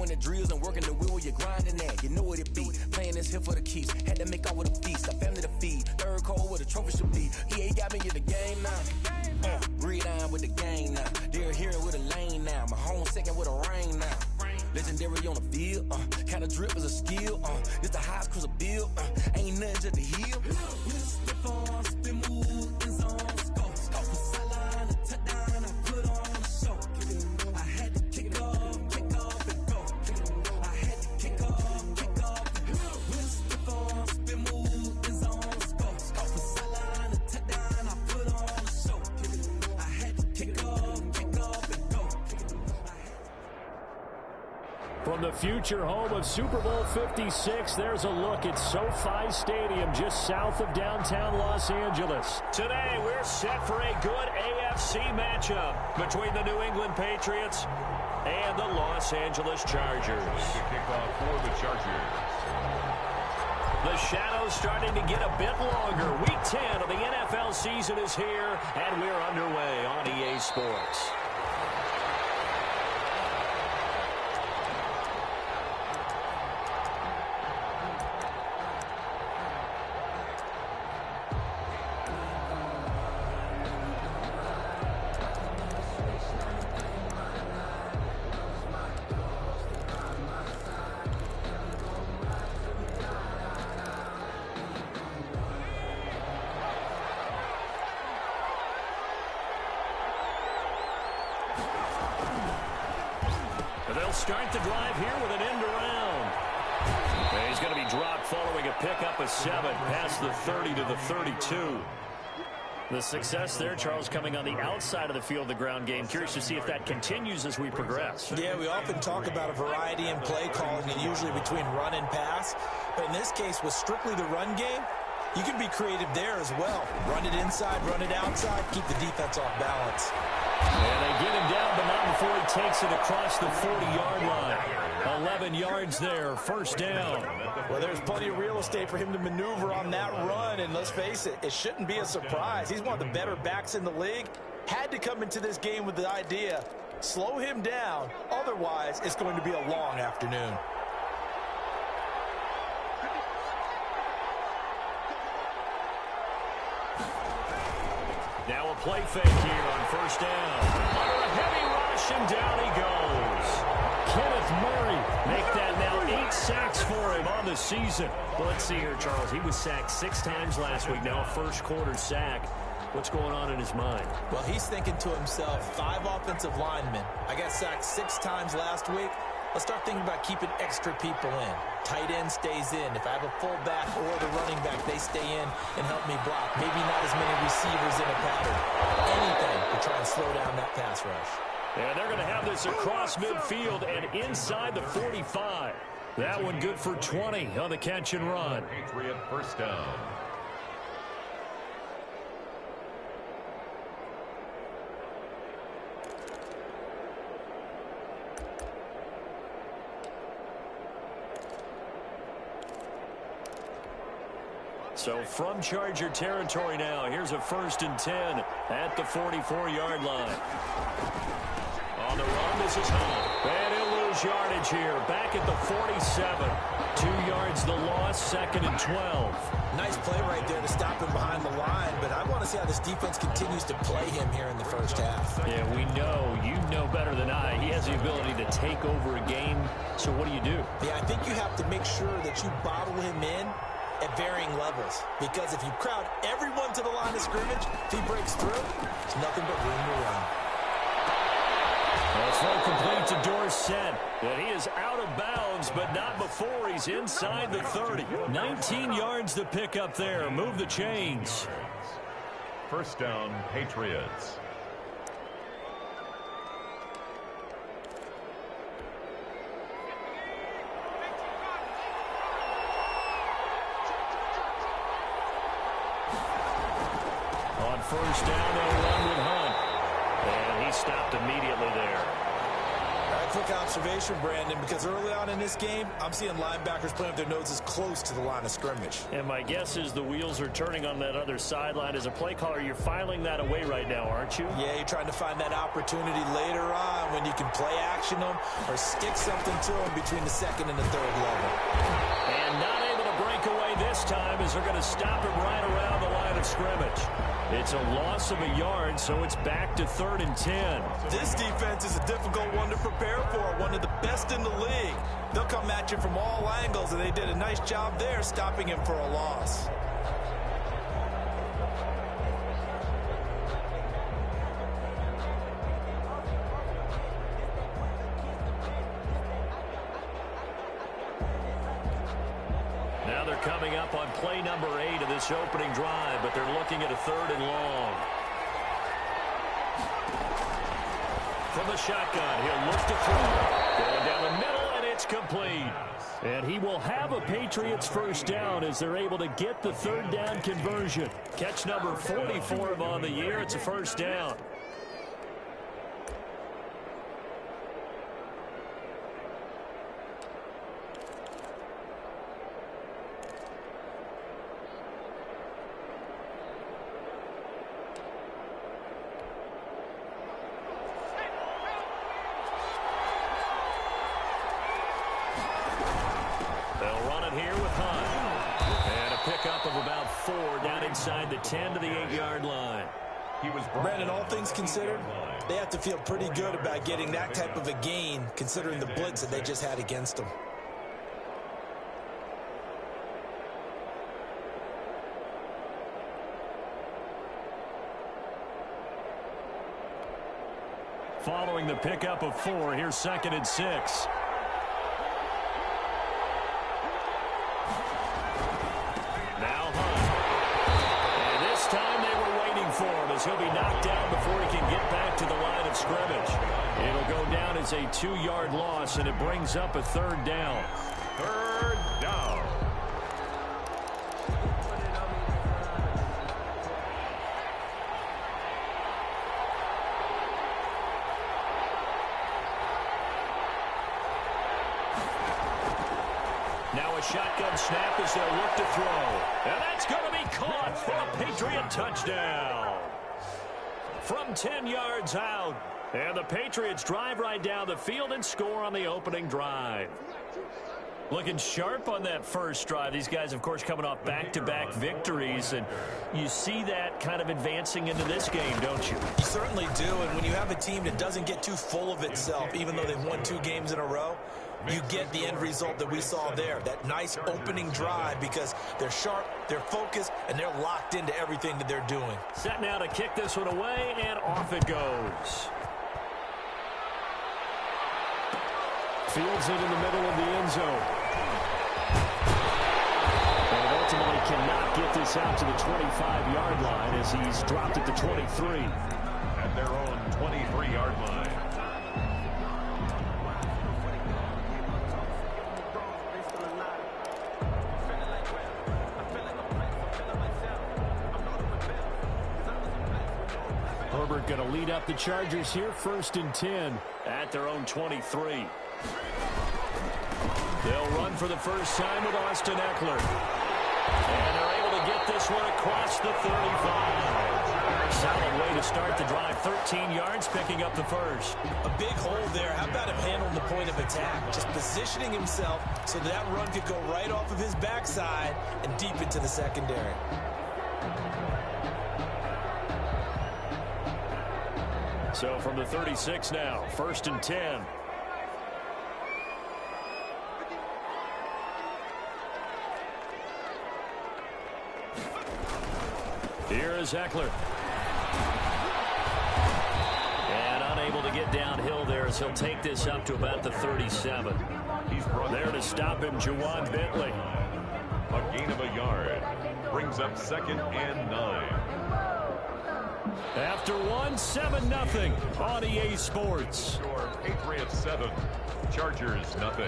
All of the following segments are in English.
doing the drills and working the wheel where you're grinding at. You know what it be. Playing this here for the keeps. Had to make off with a feast. A family to feed. Third cold where the trophy should be. EA got me in the game now. Breed on with the game now. They're here with a lane now. My home second with a rain now. Legendary on the field. Kind of drip is a skill. It's the highest cruiser bill. Ain't nothing just to heal. Stiff on, spin move, in zone, scope. From sideline to touchdown, I put on a show. I had to kick off and go. I had to kick off and go. Stiff on, spin move, in zone, scope. From sideline to touchdown, I put on a show. I had to kick off and go. From the future home of Super Bowl 56, there's a look at SoFi Stadium just south of downtown Los Angeles. Today, we're set for a good AFC matchup between the New England Patriots and the Los Angeles Chargers. Kickoff for the Chargers. The shadow's starting to get a bit longer. Week 10 of the NFL season is here, and we're underway on EA Sports. They'll start the drive here with an end around. And he's going to be dropped following a pickup of 7 past the 30 to the 32. The success there, Charles, coming on the outside of the field, the ground game. Curious to see if that continues as we progress. Yeah, we often talk about a variety in play calling and usually between run and pass. But in this case, with strictly the run game, you can be creative there as well. Run it inside, run it outside, keep the defense off balance. And they get him down, but not before he takes it across the 40-yard line. 11 yards there, first down. Well, there's plenty of real estate for him to maneuver on that run, and let's face it, it shouldn't be a surprise. He's one of the better backs in the league. Had to come into this game with the idea, slow him down, otherwise it's going to be a long afternoon. Now a play fake here on first down. Under a heavy rush, and down he goes. Kenneth Murray make that now 8 sacks for him on the season. Well, let's see here, Charles. He was sacked 6 times last week. Now a first-quarter sack. What's going on in his mind? Well, he's thinking to himself, 5 offensive linemen. I got sacked 6 times last week. Let's start thinking about keeping extra people in. Tight end stays in. If I have a fullback or the running back, they stay in and help me block. Maybe not as many receivers in a pattern. Anything to try and slow down that pass rush. And they're going to have this across midfield and inside the 45. That one good for 20 on the catch and run. Patriot first down. So from Charger territory now, here's a 1st and 10 at the 44-yard line. On the run, this is Hunt. And he'll lose yardage here. Back at the 47. 2 yards the loss, 2nd and 12. Nice play right there to stop him behind the line, but I want to see how this defense continues to play him here in the first half. Yeah, we know. You know better than I. He has the ability to take over a game. So what do? Yeah, I think you have to make sure that you bottle him in at varying levels, because if you crowd everyone to the line of scrimmage, if he breaks through, there's nothing but room to run. Well, throw complete to Dorsett, and he is out of bounds, but not before he's inside the 30. 19 yards to pick up there. Move the chains. First down, Patriots. On first down, they'll run with Hunt. And he stopped immediately there. That's quick observation, Brandon, because early on in this game, I'm seeing linebackers playing with their noses close to the line of scrimmage. And my guess is the wheels are turning on that other sideline. As a play caller, you're filing that away right now, aren't you? Yeah, you're trying to find that opportunity later on when you can play action them or stick something to them between the second and the third level. And not able to break away this time as they're going to stop him right around the line of scrimmage. It's a loss of a yard, so it's back to 3rd and 10. This defense is a difficult one to prepare for, one of the best in the league. They'll come at you from all angles, and they did a nice job there stopping him for a loss. Now they're coming up on play number 8 of this opening drive, but they're looking at a 3rd and long. From the shotgun, he'll look to throw. Going down the middle, and it's complete. And he will have a Patriots first down as they're able to get the 3rd down conversion. Catch number 44 on the year. It's a first down. Of about 4 down inside the 10 to the 8-yard line. Brandon, all things considered, they have to feel pretty good about getting that type of a gain considering the blitz that they just had against them. Following the pickup of 4, here's 2nd and 6. As he'll be knocked down before he can get back to the line of scrimmage. It'll go down as a 2-yard loss, and it brings up a 3rd down. 3rd down. Now a shotgun snap as they'll look to throw. And that's going to be caught for a Patriot touchdown. From 10 yards out. And the Patriots drive right down the field and score on the opening drive. Looking sharp on that first drive. These guys, of course, coming off back-to-back victories. And you see that kind of advancing into this game, don't you? You certainly do. And when you have a team that doesn't get too full of itself, even though they've won 2 games in a row, you get the end result that we saw there, that nice opening drive, because they're sharp, they're focused, and they're locked into everything that they're doing. Set now to kick this one away, and off it goes. Fields it in the middle of the end zone. And ultimately cannot get this out to the 25-yard line as he's dropped at the 23. At their own 23-yard line. Herbert going to lead up the Chargers here, 1st and 10 at their own 23. They'll run for the first time with Austin Eckler. And they're able to get this one across the 35. Solid way to start the drive. 13 yards, picking up the first. A big hole there. How about him handling the point of attack? Just positioning himself so that run could go right off of his backside and deep into the secondary. So from the 36 now, 1st and 10. Here is Eckler. And unable to get downhill there as he'll take this up to about the 37. There to stop him, Juwan Bentley. A gain of a yard. Brings up 2nd and 9. After 7-0 on EA Sports. Score Patriots 7, Chargers 0.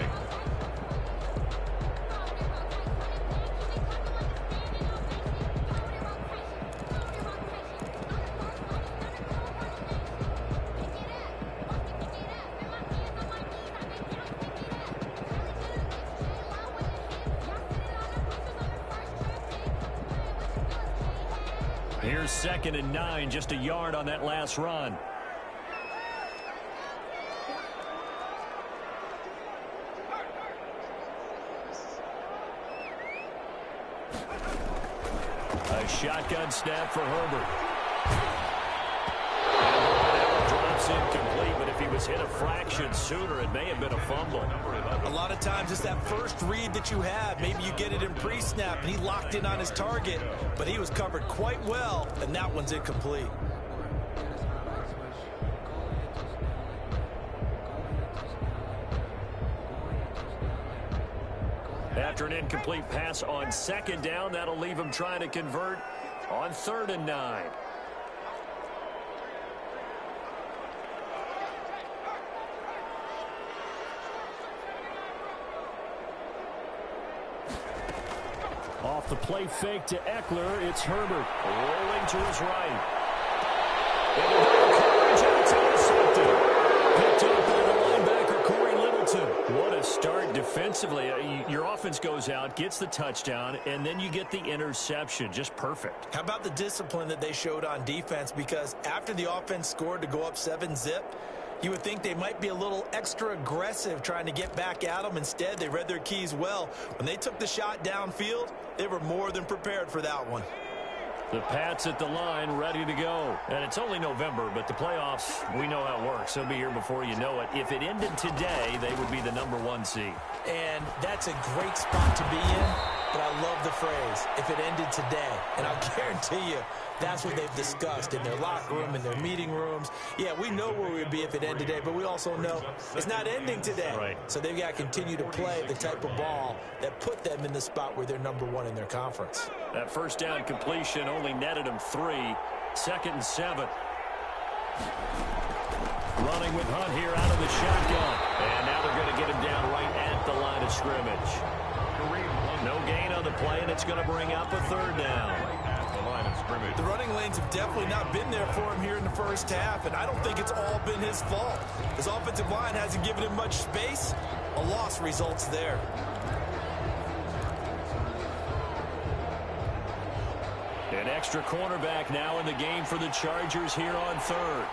Here's 2nd and 9, just a yard on that last run. A shotgun snap for Herbert. That drops incomplete, but if he was hit a fraction sooner, it may have been a fumble. A lot of times it's that first read that you have. Maybe you get it in pre-snap, and he locked in on his target, but he was covered quite well, and that one's incomplete. After an incomplete pass on 2nd down, that'll leave him trying to convert on 3rd and 9. Off the play fake to Eckler, it's Herbert rolling to his right. Picked up by the linebacker, Corey Littleton. What a start defensively. Your offense goes out, gets the touchdown, and then you get the interception. Just perfect. How about the discipline that they showed on defense? Because after the offense scored to go up 7-zip, you would think they might be a little extra aggressive trying to get back at them. Instead, they read their keys well. When they took the shot downfield, they were more than prepared for that one. The Pats at the line, ready to go. And it's only November, but the playoffs, we know how it works. They'll be here before you know it. If it ended today, they would be the #1 seed. And that's a great spot to be in, but I love the phrase, if it ended today. And I'll guarantee you, that's what they've discussed in their locker room, in their meeting rooms. Yeah, we know where we would be if it ended today, but we also know it's not ending today. Right. So they've got to continue to play the type of ball that put them in the spot where they're #1 in their conference. That first down completion only netted him 3. 2nd and 7. Running with Hunt here out of the shotgun. And now they're going to get him down right at the line of scrimmage. No gain on the play, and it's going to bring up a 3rd down. The running lanes have definitely not been there for him here in the first half, and I don't think it's all been his fault. His offensive line hasn't given him much space. A loss results there. An extra cornerback now in the game for the Chargers here on 3rd.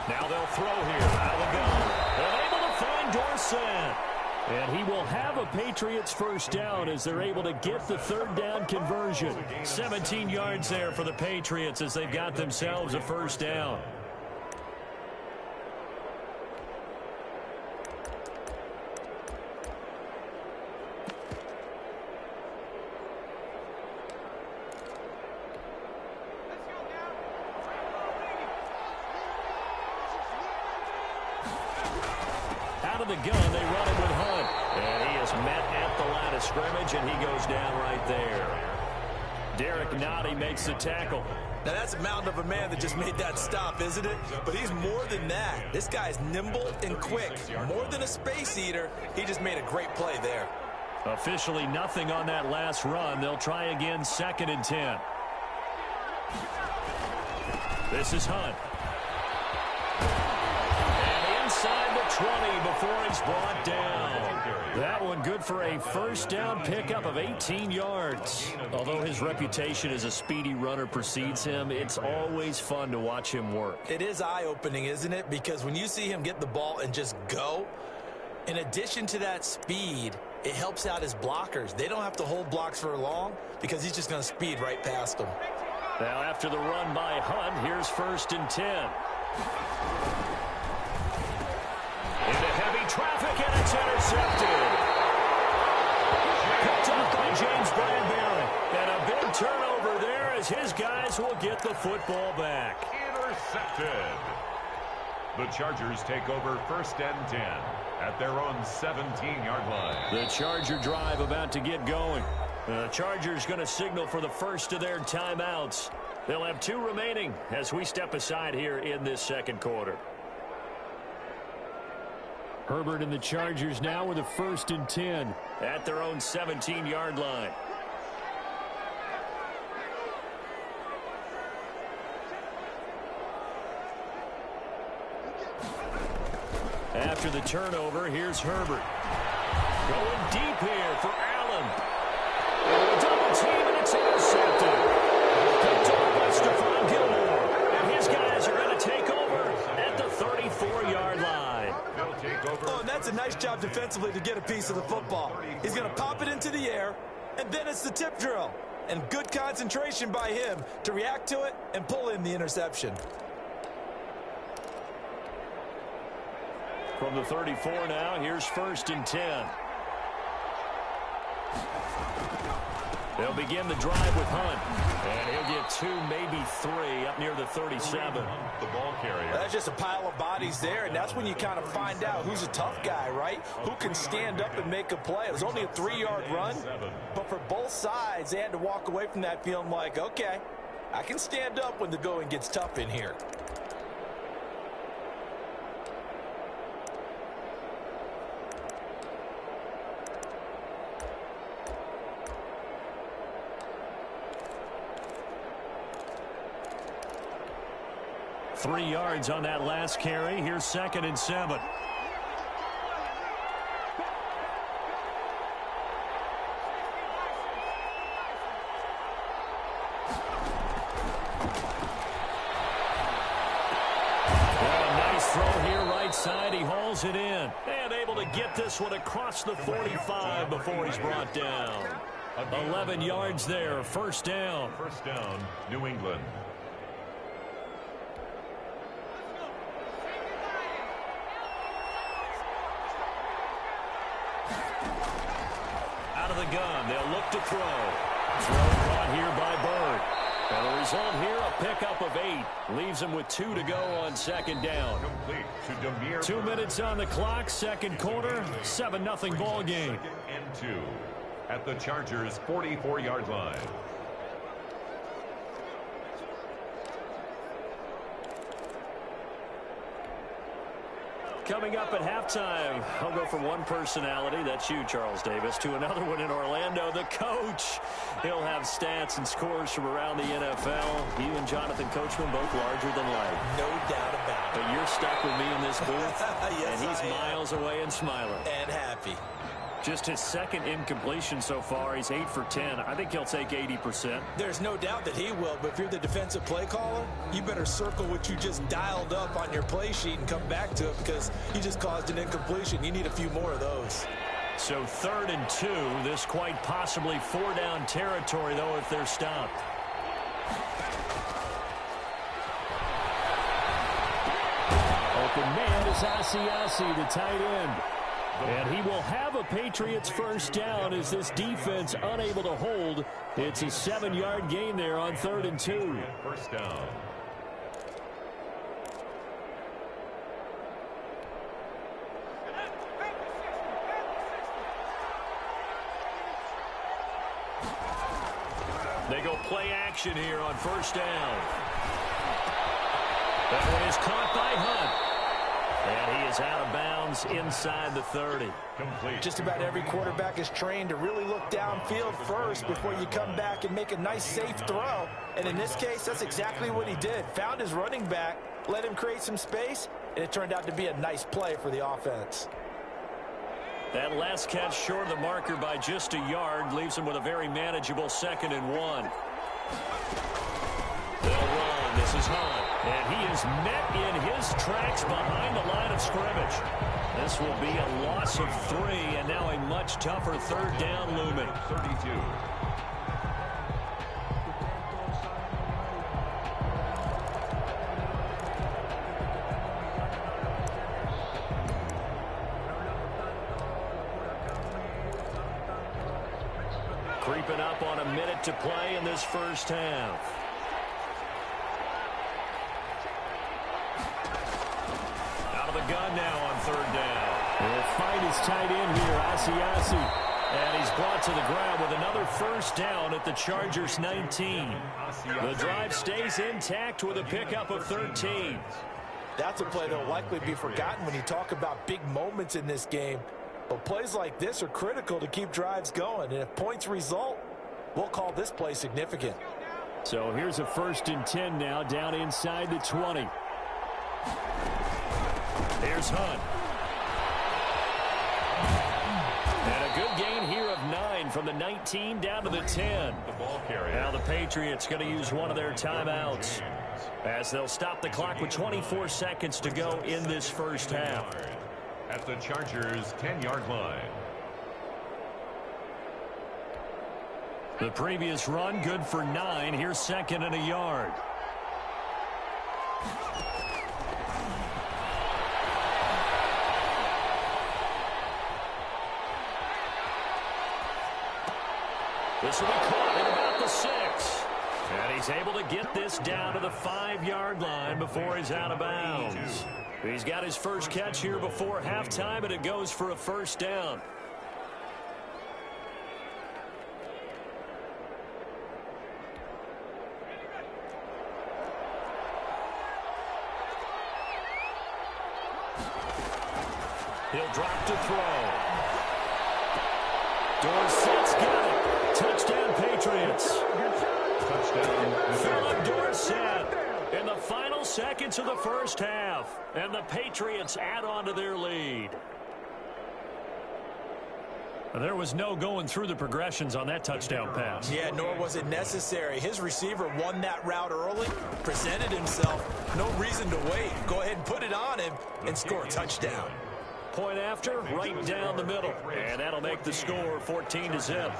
Now they'll throw here out of the gun. And able to find Dorsett. And he will have a Patriots first down as they're able to get the 3rd down conversion. 17 yards there for the Patriots as they've got themselves a first down. Out of the gun, they run him with Hunt. And he is met at the line of scrimmage, and he goes down right there. Derek Nottie makes the tackle. Now, that's a mountain of a man that just made that stop, isn't it? But he's more than that. This guy's nimble and quick. More than a space eater, he just made a great play there. Officially nothing on that last run. They'll try again, 2nd and 10. This is Hunt. Inside the 20 before he's brought down. That one good for a first down pickup of 18 yards. Although his reputation as a speedy runner precedes him, it's always fun to watch him work. It is eye-opening, isn't it? Because when you see him get the ball and just go, in addition to that speed, it helps out his blockers. They don't have to hold blocks for long because he's just going to speed right past them. Now after the run by Hunt, here's 1st and 10. Into heavy traffic, and it's intercepted. Picked up by James Bradbury. And a big turnover there as his guys will get the football back. Intercepted. The Chargers take over 1st and 10 at their own 17-yard line. The Charger drive about to get going. The Chargers going to signal for the first of their timeouts. They'll have 2 remaining as we step aside here in this 2nd quarter. Herbert and the Chargers now with a 1st and 10 at their own 17-yard line. After the turnover, here's Herbert. Going deep here for Allen. A double team, and it's It's intercepted. Picked off by Stephon Gilmore. And his guys are going to take over at the 34-yard line. Oh, and that's a nice job defensively to get a piece of the football. He's going to pop it into the air, and then it's the tip drill. And good concentration by him to react to it and pull in the interception. From the 34 now, here's 1st and 10. They'll begin the drive with Hunt. And he'll get 2, maybe 3 up near the 37. The ball carrier. That's just a pile of bodies there, and that's when you kind of find out who's a tough guy, right? Who can stand up and make a play. It was only a 3-yard run, but for both sides, they had to walk away from that feeling like, okay, I can stand up when the going gets tough in here. Three yards on that last carry. Here's 2nd and 7. Nice throw here right side. He hauls it in. And able to get this one across the 45 before he's brought down. 11 yards there. 1st down. 1st down, New England. Out of the gun, they'll look to throw. Throw caught here by Bird. And the result here, a pickup of 8. Leaves him with 2 to go on 2nd down. Complete to Demir. 2 minutes on the clock, 2nd quarter, 7-0 ball game. 2nd and 2 at the Chargers' 44-yard line. Coming up at halftime, I'll go from one personality, that's you, Charles Davis, to another one in Orlando, the coach. He'll have stats and scores from around the NFL. You and Jonathan Coachman both larger than life. No doubt about it. But you're stuck with me in this booth, Yes, and he's I am. miles away and smiling. And happy. Just his 2nd incompletion so far. He's 8 for 10. I think he'll take 80%. There's no doubt that he will, but if you're the defensive play caller, you better circle what you just dialed up on your play sheet and come back to it because you just caused an incompletion. You need a few more of those. So 3rd and 2. This quite possibly 4-down territory, though, if they're stopped. Open man is Asiasi, the tight end. And he will have a Patriots 1st down as this defense unable to hold. It's a 7-yard gain there on 3rd and 2. 1st down. They go play action here on 1st down. That one is caught by Hunt. And he is out of bounds inside the 30. Complete. Just about every quarterback is trained to really look downfield first before you come back and make a nice, safe throw. And in this case, that's exactly what he did. Found his running back, let him create some space, and it turned out to be a nice play for the offense. That last catch short of the marker by just a yard leaves him with a very manageable 2nd and 1. They'll run. This is Hunt. And he is met in his tracks behind the line of scrimmage. This will be a loss of 3, and now a much tougher 3rd down looming. 32. Creeping up on a minute to play in this 1st half. Gun now on 3rd down. He'll find his tight end here, Asiasi. And he's brought to the ground with another 1st down at the Chargers 19. The drive stays intact with a pickup of 13. That's a play that will likely be forgotten when you talk about big moments in this game. But plays like this are critical to keep drives going. And if points result, we'll call this play significant. So here's a 1st and 10 now down inside the 20. Here's Hunt. And a good gain here of 9 from the 19 down to the 10. The ball carrier. Now the Patriots going to use one of their timeouts as they'll stop the clock with 24 seconds to go in this first half. At the Chargers' 10-yard line. The previous run good for 9. Here's 2nd and a yard. This will be caught at about the 6. And he's able to get this down to the 5-yard line before he's out of bounds. He's got his first catch here before halftime, and it goes for a first down. He'll drop to throw. Dorsett's got it. Touchdown, Patriots. Touchdown. Philip Dorsett in the final seconds of the first half. And the Patriots add on to their lead. There was no going through the progressions on that touchdown pass. Yeah, nor was it necessary. His receiver won that route early, presented himself. No reason to wait. Go ahead and put it on him and score a touchdown. Point after, right down the middle. And that'll make the score 14-0.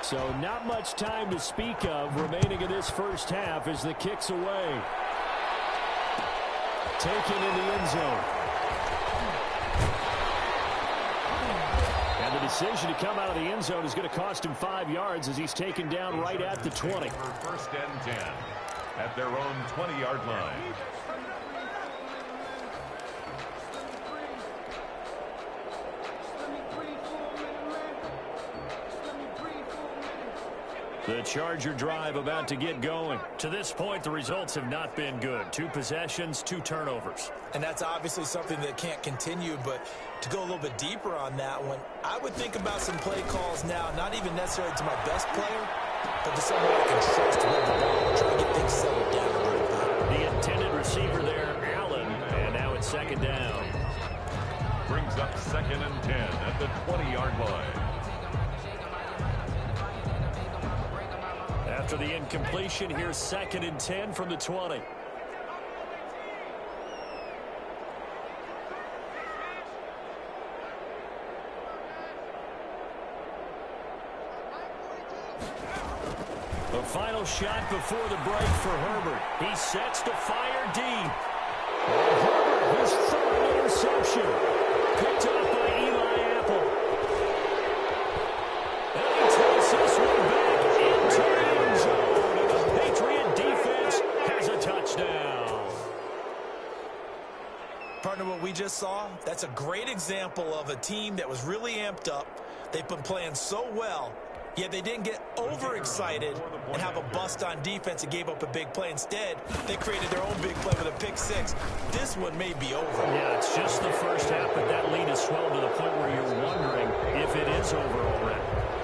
So not much time to speak of remaining in this first half as the kick's away. Taken in the end zone. And the decision to come out of the end zone is going to cost him 5 yards as he's taken down right at the 20. For 1st and 10 at their own 20-yard line. The Charger drive about to get going. To this point, the results have not been good. 2 possessions, 2 turnovers. And that's obviously something that can't continue, but to go a little bit deeper on that one, I would think about some play calls now, not even necessarily to my best player, but to someone I can trust with the ball, try to get things settled down a little bit. The intended receiver there, Allen, and now it's 2nd down. Brings up 2nd and 10 at the 20-yard line. After the incompletion, here's 2nd and 10 from the 20. The final shot before the break for Herbert. He sets to fire deep. And Herbert, his 3rd interception. Picked up by Eli Apple. And he takes this one back into the end zone. And the Patriot defense has a touchdown. Partner, what we just saw, that's a great example of a team that was really amped up. They've been playing so well, yet they didn't get overexcited and have a bust on defense and gave up a big play. Instead, they created their own big play with a pick 6. This one may be over. Yeah, it's just the first half, but that lead has swelled to the point where you're wondering if it is over already.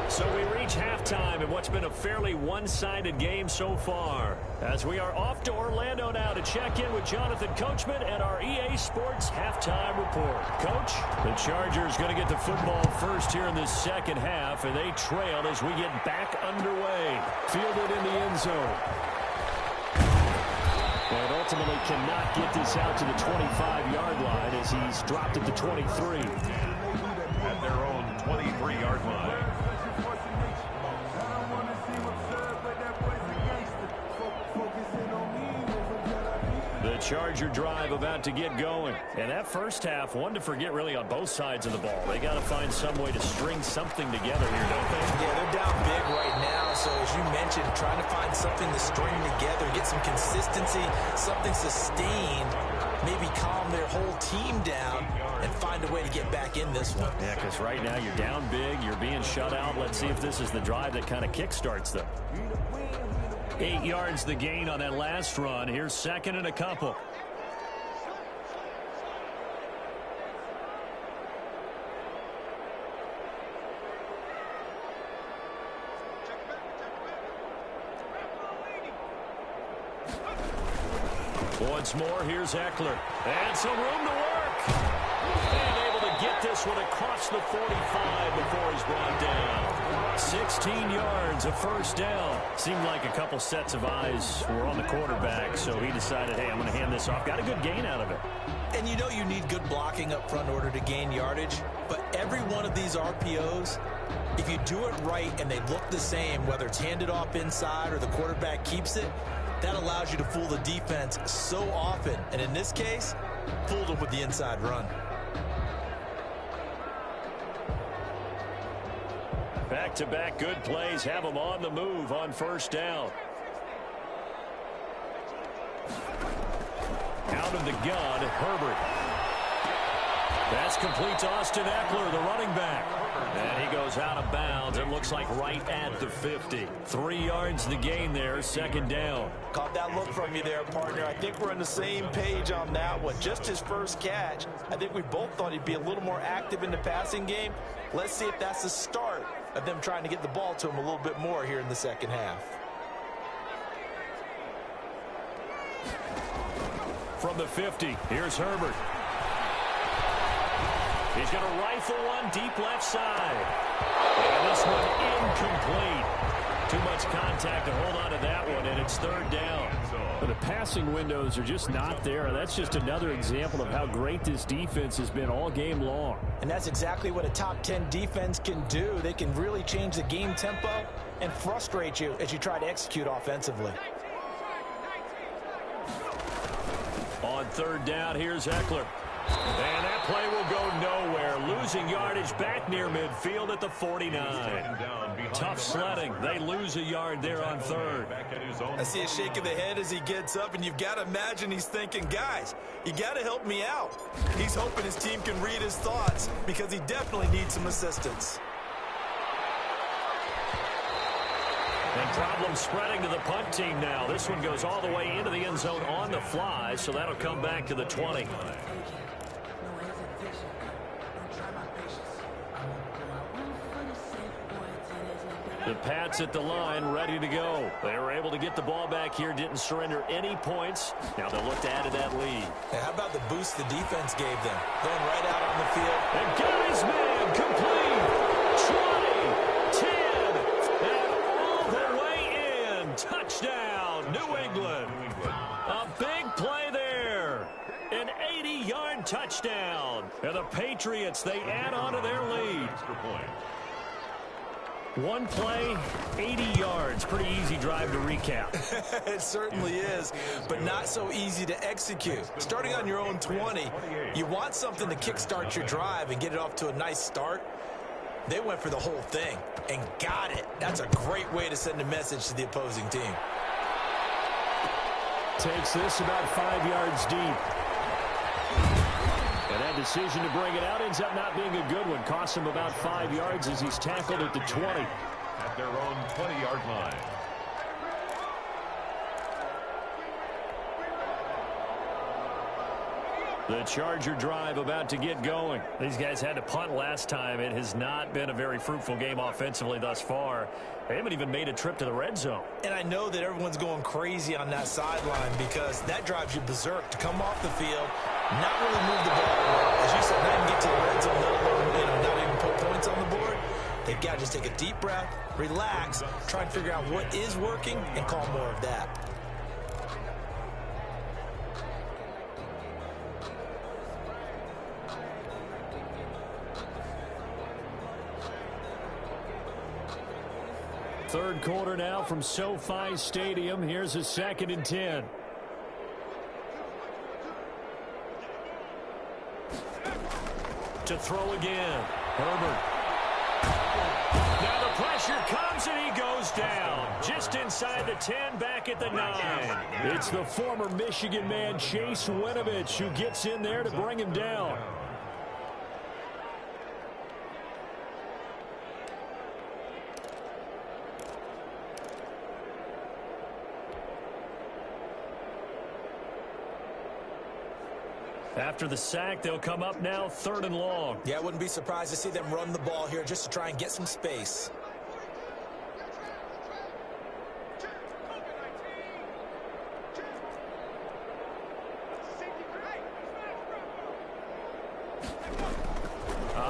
So we reach halftime in what's been a fairly one-sided game so far. As we are off to Orlando now to check in with Jonathan Coachman and our EA Sports Halftime Report. Coach, the Chargers going to get the football first here in this second half, and they trail as we get back underway. Fielded in the end zone. And ultimately cannot get this out to the 25-yard line as he's dropped at the 23. At their own 23-yard line. The Charger drive about to get going. And that first half, one to forget really on both sides of the ball. They got to find some way to string something together here, don't they? Yeah, they're down big right now. So as you mentioned, trying to find something to string together, get some consistency, something sustained, maybe calm their whole team down and find a way to get back in this one. Yeah, because right now you're down big, you're being shut out. Let's see if this is the drive that kind of kickstarts them. 8 yards the gain on that last run. Here's 2nd and a couple. Once more, here's Eckler. And some room to work. And able to get this one across the 45 before he's brought down. 16 yards, a first down. Seemed like a couple sets of eyes were on the quarterback, so he decided, hey, I'm going to hand this off. Got a good gain out of it. And you know you need good blocking up front in order to gain yardage, but every one of these RPOs, if you do it right and they look the same, whether it's handed off inside or the quarterback keeps it, that allows you to fool the defense so often. And in this case, fooled them with the inside run. Back-to-back good plays have them on the move on first down. Out of the gun, Herbert. That's complete to Austin Eckler, the running back. And he goes out of bounds. It looks like right at the 50. 3 yards to gain there, second down. Caught that look from you there, partner. I think we're on the same page on that one. Just his first catch. I think we both thought he'd be a little more active in the passing game. Let's see if that's the start of them trying to get the ball to him a little bit more here in the second half. From the 50, here's Herbert. He's going to rifle one deep left side. And this one incomplete. Too much contact to hold on to that one, and it's third down. But the passing windows are just not there. That's just another example of how great this defense has been all game long. And that's exactly what a top 10 defense can do. They can really change the game tempo and frustrate you as you try to execute offensively. On third down, here's Eckler. And that play will go nowhere. Losing yardage back near midfield at the 49. Tough sledding. They lose a yard there on third. I see a shake of the head as he gets up, and you've got to imagine he's thinking, guys, you got to help me out. He's hoping his team can read his thoughts because he definitely needs some assistance. And problem spreading to the punt team now. This one goes all the way into the end zone on the fly, so that'll come back to the 20. The Pats at the line, ready to go. They were able to get the ball back here, didn't surrender any points. Now they'll look to add to that lead. Now, how about the boost the defense gave them? Going right out on the field. And got his man complete. 20, 10, and all the way in. Touchdown, New England. A big play there. An 80-yard touchdown. And the Patriots, they add on to their lead. One play, 80 yards. Pretty easy drive to recap. It certainly is, but not so easy to execute. Starting on your own 20, you want something to kickstart your drive and get it off to a nice start. They went for the whole thing and got it. That's a great way to send a message to the opposing team. Takes this about 5 yards deep. And that decision to bring it out ends up not being a good one. Costs him about 5 yards as he's tackled at the 20. At their own 20-yard line. The Charger drive about to get going. These guys had to punt last time. It has not been a very fruitful game offensively thus far. They haven't even made a trip to the red zone. And I know that everyone's going crazy on that sideline because that drives you berserk to come off the field, not really move the ball around. As you said, not even get to the red zone, let alone, not even put points on the board. They've got to just take a deep breath, relax, try and figure out what is working, and call more of that. Third quarter now from SoFi Stadium. Here's a 2nd and 10. To throw again. Herbert. Now the pressure comes and he goes down. Just inside the 10, back at the 9. It's the former Michigan man, Chase Winovich, who gets in there to bring him down. After the sack, they'll come up now 3rd and long. Yeah, I wouldn't be surprised to see them run the ball here just to try and get some space.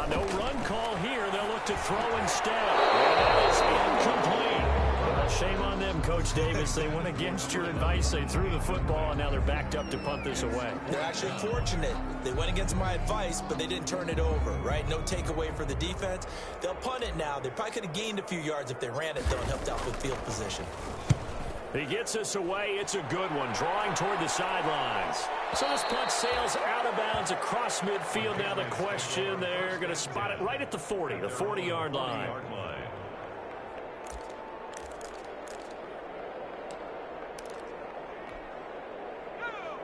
No run call here. They'll look to throw instead. And that is incomplete. Well, shame on them, Coach Davis. They went against your advice. They threw the football, and now they're backed up to punt this away. They're actually fortunate. They went against my advice, but they didn't turn it over, right? No takeaway for the defense. They'll punt it now. They probably could have gained a few yards if they ran it, though, and helped out with field position. He gets us away. It's a good one, drawing toward the sidelines. So this punt sails out of bounds across midfield. Now the question, they're going to spot it right at the 40, the 40-yard line.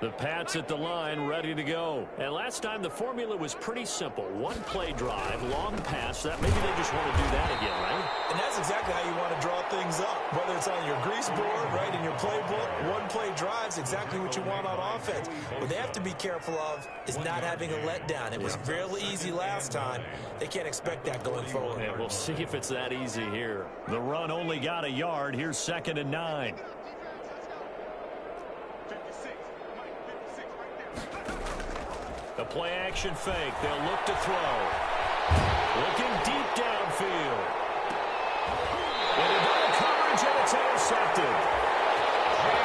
The Pats at the line, ready to go. And last time the formula was pretty simple. One play drive, long pass. That maybe they just want to do that again, right? And that's exactly how you want to draw things up. Whether it's on your grease board, right, in your playbook, one play drive's exactly what you want on offense. What they have to be careful of is not having a letdown. It was fairly easy last time. They can't expect that going forward. Yeah, we'll see if it's that easy here. The run only got a yard. Here's 2nd and 9. The play action fake. They'll look to throw. Looking deep downfield. And a double coverage, and it's intercepted.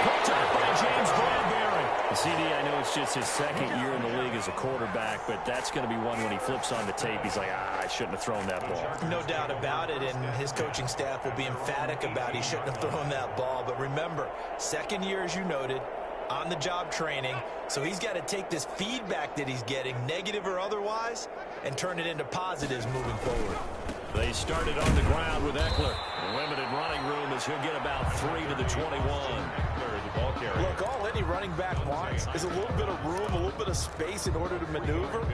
Picked up by James Bradbury. CD, I know it's just his 2nd year in the league as a quarterback, but that's going to be one when he flips on the tape. He's like, I shouldn't have thrown that ball. No doubt about it, and his coaching staff will be emphatic about he shouldn't have thrown that ball. But remember, 2nd year, as you noted, on-the-job training, so he's got to take this feedback that he's getting, negative or otherwise, and turn it into positives moving forward. They started on the ground with Eckler. Limited running room as he'll get about 3 to the 21. Look, all any running back wants is a little bit of room, a little bit of space in order to maneuver,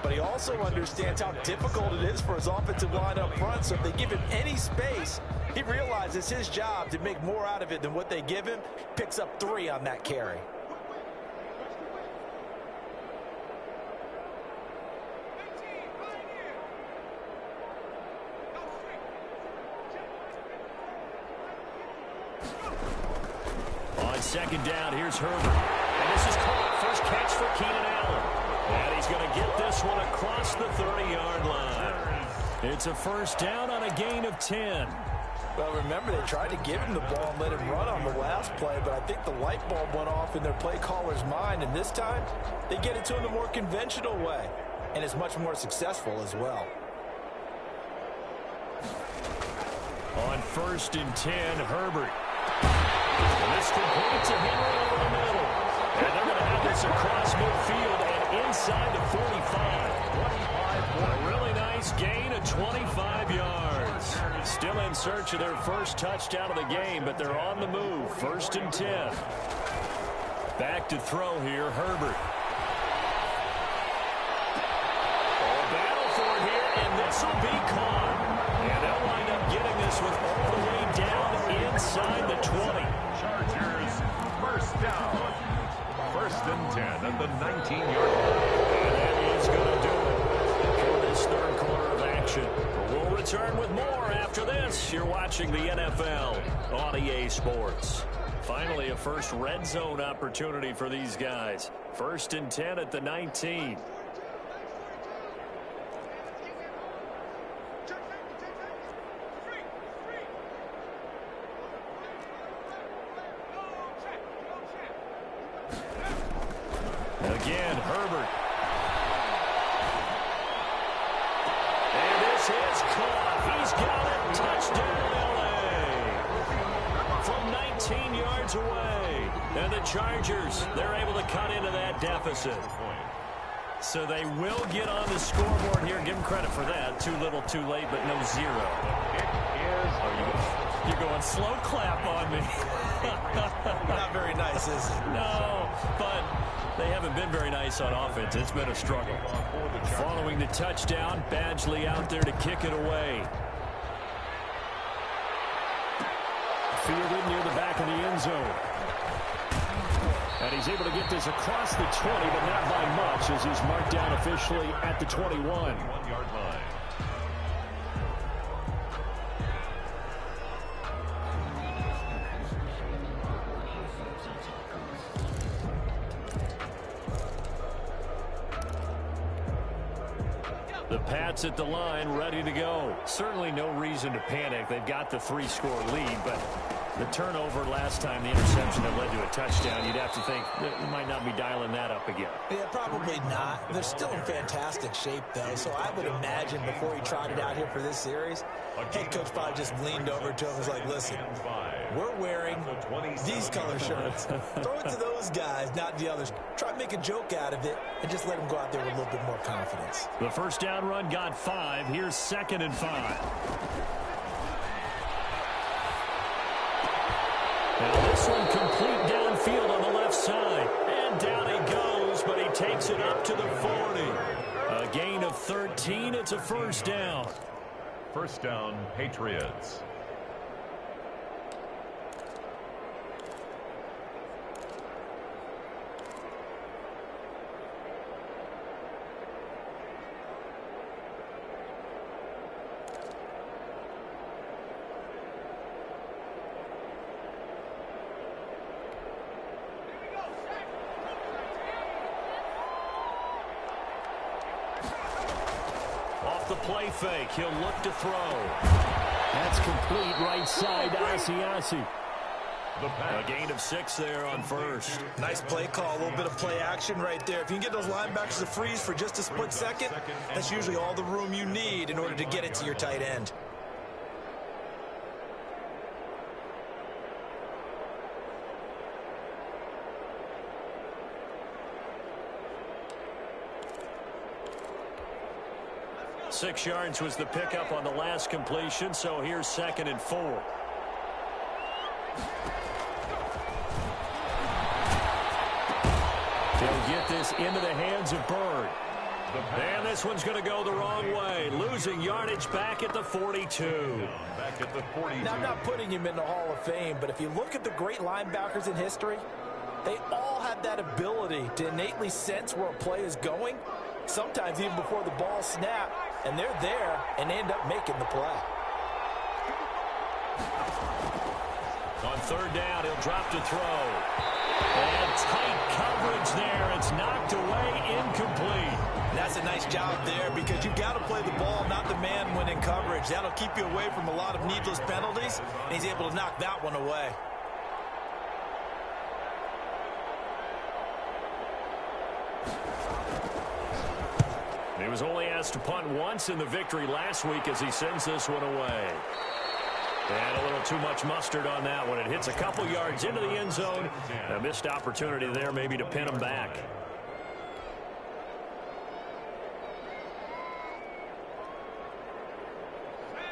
but he also understands how difficult it is for his offensive line up front, so if they give him any space, he realizes his job to make more out of it than what they give him, picks up 3 on that carry. On 2nd down, here's Herbert. And this is caught. First catch for Keenan Allen. And he's going to get this one across the 30-yard line. It's a 1st down on a gain of 10. Well, remember, they tried to give him the ball and let him run on the last play, but I think the light bulb went off in their play caller's mind, and this time they get it to him the more conventional way, and it's much more successful as well. On 1st and 10, Herbert. And this complete to Henry over the middle. And they're going to have this across midfield and inside the 45. A really nice gain of 25 yards. Still in search of their first touchdown of the game, but they're on the move. 1st and 10. Back to throw here, Herbert. Battle for it here, and this will be caught. And they'll wind up getting this with all the way down inside the 20. Chargers, 1st down. 1st and 10 at the 19-yard line. And that is going to do it for this 3rd quarter of action. We'll return with more after this. You're watching the NFL on EA Sports. Finally, a first red zone opportunity for these guys. 1st and 10 at the 19. Again, Herbert. And this is caught. He's got it. Touchdown, L.A. From 19 yards away. And the Chargers, they're able to cut into that deficit. So they will get on the scoreboard here. Give them credit for that. Too little, too late, but no 0. You're going slow clap on me. Not very nice, is it? No, but they haven't been very nice on offense. It's been a struggle. Following the touchdown, Badgley out there to kick it away. Fielded near the back of the end zone. And he's able to get this across the 20, but not by much, as he's marked down officially at the 21. 1-yard line. The Pats at the line, ready to go. Certainly no reason to panic. They've got the 3-score lead, but the turnover last time, the interception that led to a touchdown, you'd have to think that you might not be dialing that up again. Yeah, probably not. They're still in fantastic shape, though, so I would imagine before he trotted out here for this series, head coach probably just leaned over to him and was like, listen, we're wearing these color shirts. Throw it to those guys, not the others. Try to make a joke out of it and just let them go out there with a little bit more confidence. The first down run got 5. Here's 2nd and 5. Now this one complete downfield on the left side. And down he goes, but he takes it up to the 40. A gain of 13. It's a first down. First down, Patriots. Off the play fake, he'll look to throw. That's complete right side, Asiasi. A gain of 6 there on first. Nice play call, a little bit of play action right there. If you can get those linebackers to freeze for just a split second, that's usually all the room you need in order to get it to your tight end. Six yards was the pickup on the last completion, so here's 2nd and 4. They'll get this into the hands of Bird. And this one's going to go the wrong way. Losing yardage back at the 42. Back at the 42. Now, I'm not putting him in the Hall of Fame, but if you look at the great linebackers in history, they all have that ability to innately sense where a play is going, sometimes even before the ball snaps, and they're there and end up making the play. On 3rd down, he'll drop to throw. And tight coverage there. It's knocked away, incomplete. That's a nice job there because you've got to play the ball, not the man when in coverage. That'll keep you away from a lot of needless penalties, and he's able to knock that one away. He was only asked to punt once in the victory last week as he sends this one away. And a little too much mustard on that one. It hits a couple yards into the end zone. A missed opportunity there maybe to pin him back.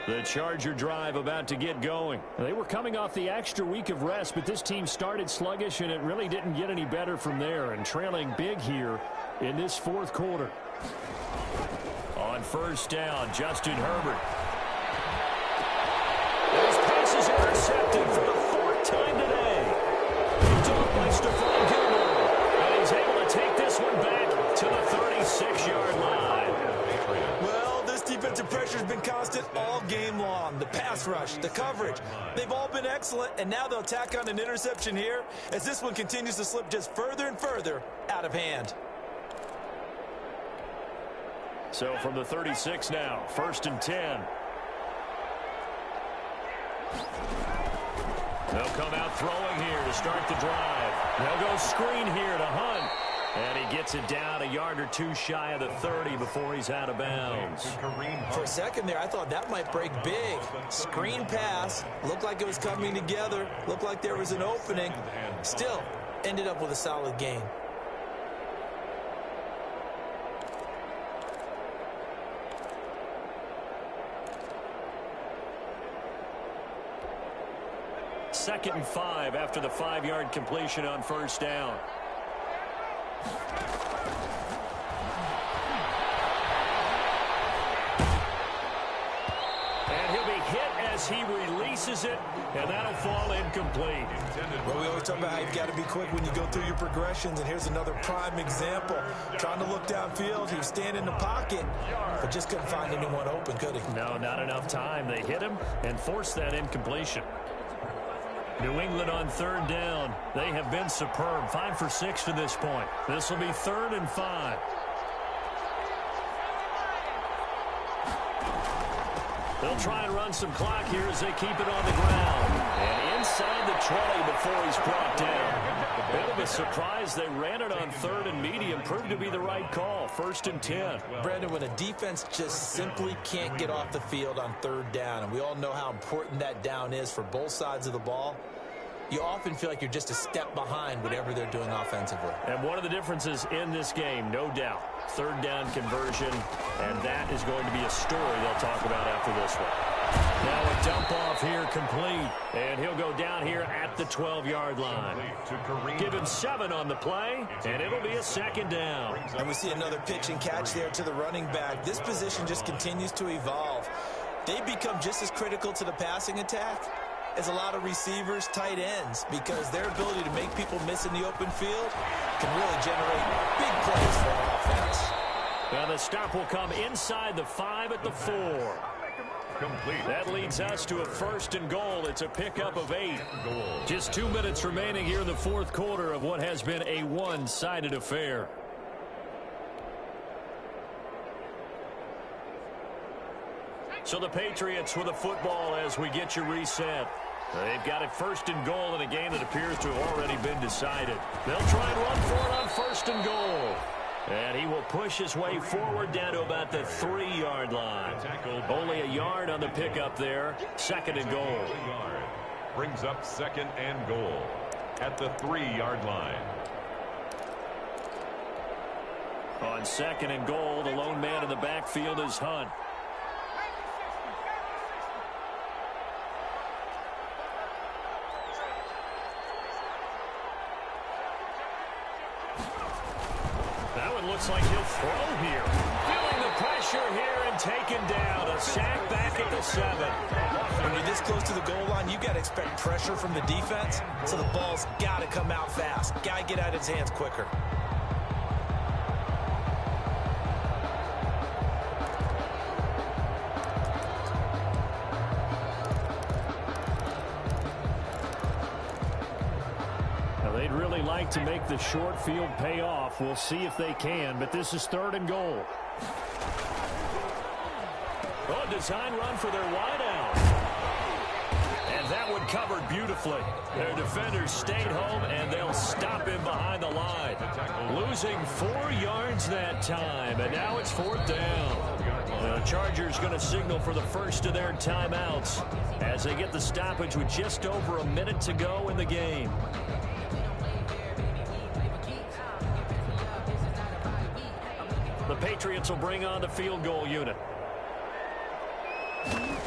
The Charger drive about to get going. They were coming off the extra week of rest, but this team started sluggish, and it really didn't get any better from there. And trailing big here in this 4th quarter. On 1st down, Justin Herbert. His pass is intercepted for the 4th time today. Picked off by Stephon Gilmore. And he's able to take this one back to the 36-yard line. Well, this defensive pressure has been constant all game long. The pass rush, the coverage, they've all been excellent, and now they'll tack on an interception here as this one continues to slip just further and further out of hand. So from the 36 now, 1st and 10. They'll come out throwing here to start the drive. They'll go screen here to Hunt. And he gets it down a yard or two shy of the 30 before he's out of bounds. For a second there, I thought that might break big. Screen pass. Looked like it was coming together. Looked like there was an opening. Still, ended up with a solid gain. Second and 5 after the 5-yard completion on 1st down. And he'll be hit as he releases it, and that'll fall incomplete. Well, we always talk about how you've got to be quick when you go through your progressions, and here's another prime example. Trying to look downfield, he was standing in the pocket, but just couldn't find anyone open, could he? No, not enough time. They hit him and forced that incompletion. New England on 3rd down. They have been superb. 5 for 6 to this point. This will be 3rd and 5. They'll try and run some clock here as they keep it on the ground. And inside the 20 before he's brought down. A bit of a surprise. They ran it on 3rd and medium. Proved to be the right call. 1st and 10. Brandon, when a defense just simply can't get off the field on 3rd down, and we all know how important that down is for both sides of the ball, you often feel like you're just a step behind whatever they're doing offensively. And one of the differences in this game, no doubt, 3rd down conversion, and that is going to be a story they'll talk about after this one. Now a dump off here complete, and he'll go down here at the 12-yard line. Give him 7 on the play, and it'll be a 2nd down. And we see another pitch and catch there to the running back. This position just continues to evolve. They become just as critical to the passing attack as a lot of receivers, tight ends, because their ability to make people miss in the open field can really generate big plays for an offense. Now the stop will come inside the 5 at the 4. Complete. That leads us to a 1st and goal. It's a pickup of 8. Just 2 minutes remaining here in the 4th quarter of what has been a one-sided affair. So the Patriots with a football as we get you reset. They've got it 1st and goal in a game that appears to have already been decided. They'll try and run for it on 1st and goal. And he will push his way forward down to about the 3-yard line. Only a yard on the pickup there. 2nd and goal. Brings up 2nd and goal at the 3-yard line. On 2nd and goal, the lone man in the backfield is Hunt. Looks like he'll throw here. Feeling the pressure here and taken down. A sack back at the 7. When you're this close to the goal line, you got to expect pressure from the defense, so the ball's got to come out fast. Got to get out of his hands quicker. They'd really like to make the short field pay off. We'll see if they can, but this is 3rd and goal. Oh, design run for their wideout. And that one covered beautifully. Their defenders stayed home, and they'll stop him behind the line. Losing 4 yards that time, and now it's 4th down. The Chargers going to signal for the first of their timeouts as they get the stoppage with just over a minute to go in the game. The Patriots will bring on the field goal unit. And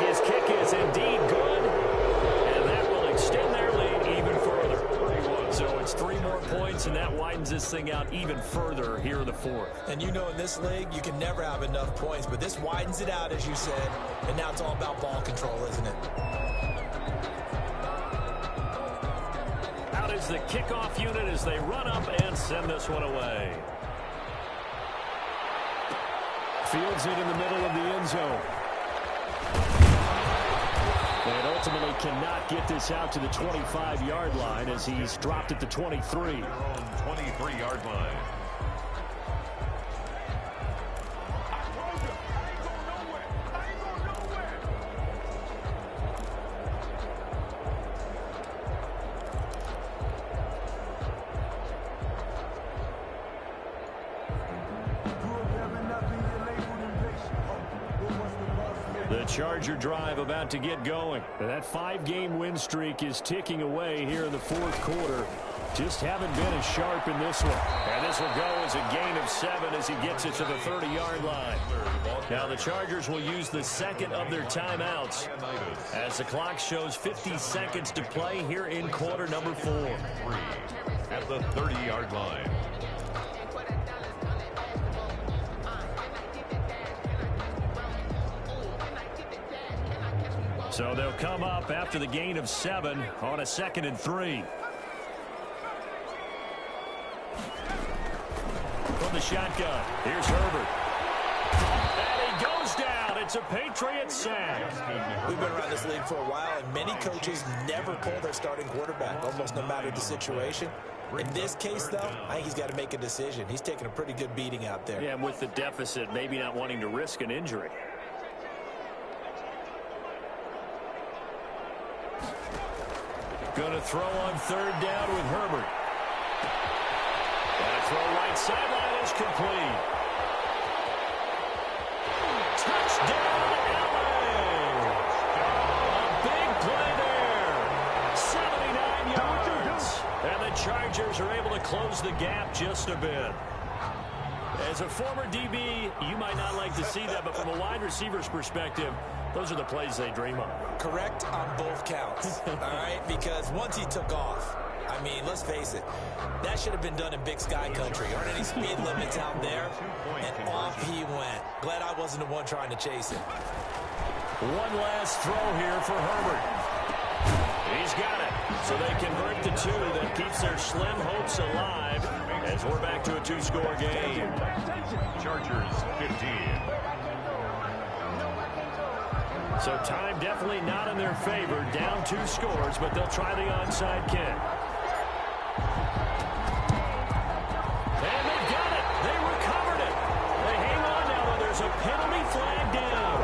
his kick is indeed good. And that will extend their lead even further. So it's 3 more points, and that widens this thing out even further here in the 4th. And you know in this league, you can never have enough points, but this widens it out, as you said. And now it's all about ball control, isn't it? Out is the kickoff unit as they run up and send this one away. Fields it in the middle of the end zone. And ultimately cannot get this out to the 25-yard line as he's dropped at the 23. 23-yard line. Charger drive about to get going. That 5-game win streak is ticking away here in the 4th quarter. Just haven't been as sharp in this one. And this will go as a gain of 7 as he gets it to the 30-yard line. Now the Chargers will use the 2nd of their timeouts as the clock shows 50 seconds to play here in quarter number 4. At the 30-yard line. So they'll come up after the gain of 7 on a 2nd and 3. From the shotgun, here's Herbert. And he goes down. It's a Patriot sack. We've been around this league for a while, and many coaches never pull their starting quarterback, almost no matter the situation. In this case, though, I think he's got to make a decision. He's taking a pretty good beating out there. Yeah, and with the deficit, maybe not wanting to risk an injury. Going to throw on third down with Herbert. And a throw right sideline is complete. Touchdown, LA! A big play there. 79 yards. And the Chargers are able to close the gap just a bit. As a former DB, you might not like to see that, but from a wide receiver's perspective, those are the plays they dream of. Correct on both counts, all right? Because once he took off, I mean, let's face it, that should have been done in Big Sky country. Aren't any speed limits out there? And off he went. Glad I wasn't the one trying to chase him. One last throw here for Herbert. He's got it. So they convert the two that keeps their slim hopes alive as we're back to a two-score game. Chargers 15. So time definitely not in their favor. Down 2 scores, but they'll try the onside kick. And they've got it. They recovered it. They hang on now, though. There's a penalty flag down.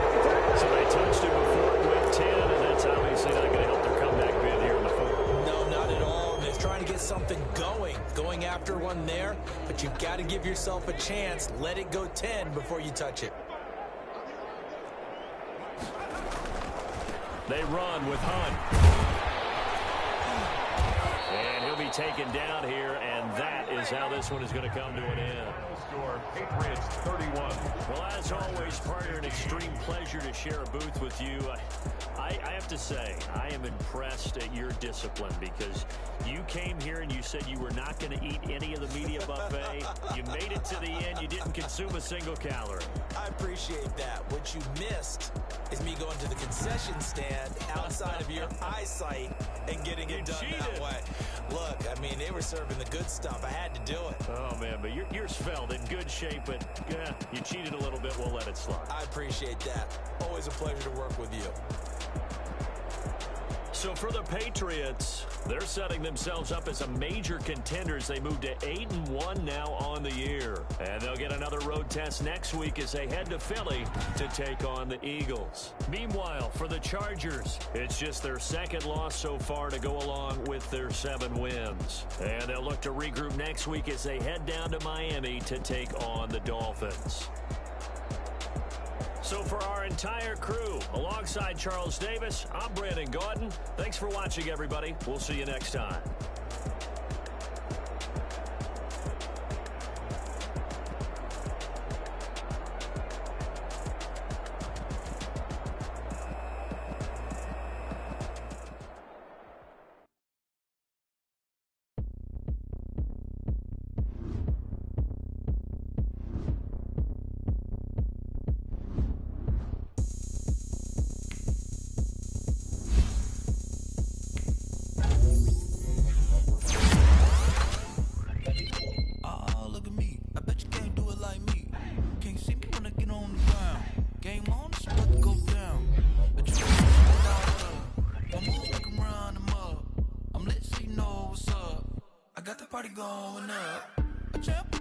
So they touched it before it went 10, and that's obviously not going to help their comeback bid here in the fourth. No, not at all. They're trying to get something going after one there, but you've got to give yourself a chance. Let it go 10 before you touch it. They run with Hunt. And he'll be taken down here, and that is how this one is going to come to an end. Score, Patriots 31. Well, as always, partner, an extreme pleasure to share a booth with you. I have to say, I am impressed at your discipline because you came here and you said you were not going to eat any of the media buffet. You made it to the end. You didn't consume a single calorie. I appreciate that. What you missed is me going to the concession stand outside of your eyesight and getting it done that way. Look, I mean, they were serving the good stuff. I had to do it. Oh, man, but you're svelte, in good shape, but yeah, you cheated a little bit. We'll let it slide. I appreciate that. Always a pleasure to work with you. So for the Patriots, they're setting themselves up as a major contender as they move to 8-1 now on the year. And they'll get another road test next week as they head to Philly to take on the Eagles. Meanwhile, for the Chargers, it's just their second loss so far to go along with their 7 wins. And they'll look to regroup next week as they head down to Miami to take on the Dolphins. So for our entire crew, alongside Charles Davis, I'm Brandon Gaudin. Thanks for watching, everybody. We'll see you next time. Party going up. A champ